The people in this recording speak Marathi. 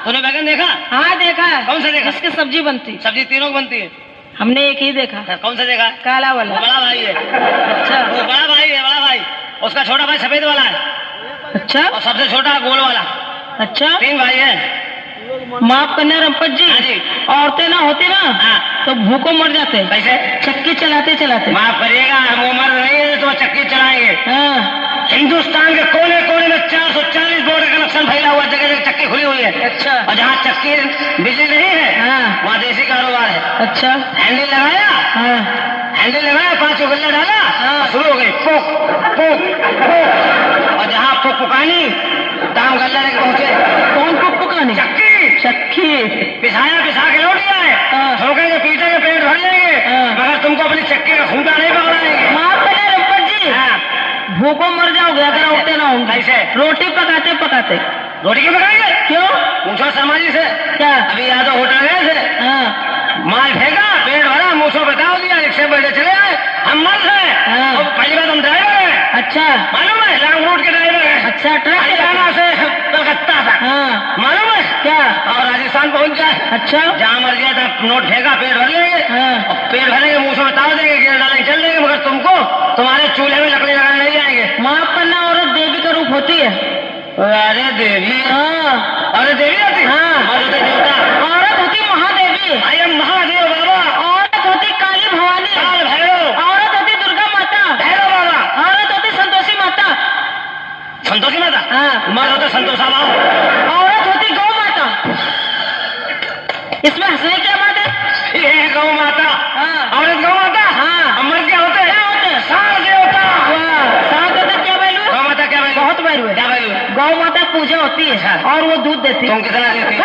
तूने बैगन देखा? हाँ देखा। कौन सा देखा? इसकी सब्जी बनती। सब्जी तीनों की बनती है। हमने एक ही देखा। कौन सा देखा? काला वो वाला। बड़ा भाई है। अच्छा वो बड़ा भाई है, बड़ा भाई। उसका छोटा भाई सफेद वाला है अच्छा और सबसे छोटा गोल वाला। अच्छा। 3 भाई है। माफ करना रंपत जी, हाँ जी। औरतें ना होती ना हाँ। तो भूखों मर जाते। कैसे? चक्की चलाते चलाते। माफ करिएगा, हम उम्र नहीं है तो चक्की चलाएंगे। हाँ। हिंदुस्तान के कोने कोने में 440 बोर्ड का कनेक्शन फैला हुआ, जगह जगह चक्की खुली हुई है। अच्छा। और जहाँ चक्की बिजली नहीं है हाँ। वहाँ देसी कारोबार है। अच्छा। हैंडल लगाया, हाँ। हैंडल लगाया, 5 गल्ला डाला, हाँ। शुरू हो गई पोक पोक पोक। और जहाँ पोक पुकानी दाम गल्ला लेके पहुंचे। कौन को पुकाने? चक्की चक्की। पिसाया, पिसा के लौट गया है। हाँ। ठोकेंगे पीटेंगे पेट भर लेंगे, हाँ। मगर तुमको अपनी चक्की का खूंटा नहीं पकड़ाएंगे। माफ करना रंपत जी, हाँ। भूखों मर जाओगे अगर औरतें ना होंगी। कैसे? रोटी पकाते पकाते। रोटी क्यों पकाएंगे? क्यों? पूछो समाजी से। क्या? अभी यादव होटल गए थे, हाँ। माल फेंका, पेट भरा, मूछो बताओ दिया, रिक्शे बैठे चले आए। हम मर्द हैं। हाँ। और पहली बात हम ड्राइवर हैं। अच्छा मालूम है? लॉन्ग रूट के ड्राइवर हैं। अच्छा। ट्रक हरियाणा से कलकत्ता तक। हाँ। मालूम है? क्या? और राजस्थान पहुंच जाए। अच्छा। जहाँ मर गया था नोट फेंका, पेट भर लेंगे। हाँ। और पेट भरेंगे, मुँह से बता देंगे, गिर डालेंगे, चल देंगे, मगर तुमको तुम्हारे चूल्हे में लकड़ी लगाने नहीं जाएंगे। माफ करना, औरत देवी का रूप होती है। अरे देवी? हाँ। अरे देवी होती? हाँ। और होते देवता? औरत होती महादेवी। अरे महादेव बाबा। औरत होती काली भवानी। काल भैरव। औरत होती दुर्गा माता। भैरव बाबा। औरत होती संतोषी माता। संतोषी माता? हाँ। मर्द होते संतोषा बाबा। औरत होती गौ माता। इसमें हंसने क्या बात है? ये गौ माता। हाँ। औरत गौ माता। हाँ। मर्द क्या होते? क्या होते? सार देवता। वाह, साथ होते क्या वैल्यू है? गौ माता क्या वैल्यू? बहुत वैल्यू है। क्या वैल्यू? गौ माता पूजा होती है अच्छा। और वो दूध देती है। तुम कितना देती?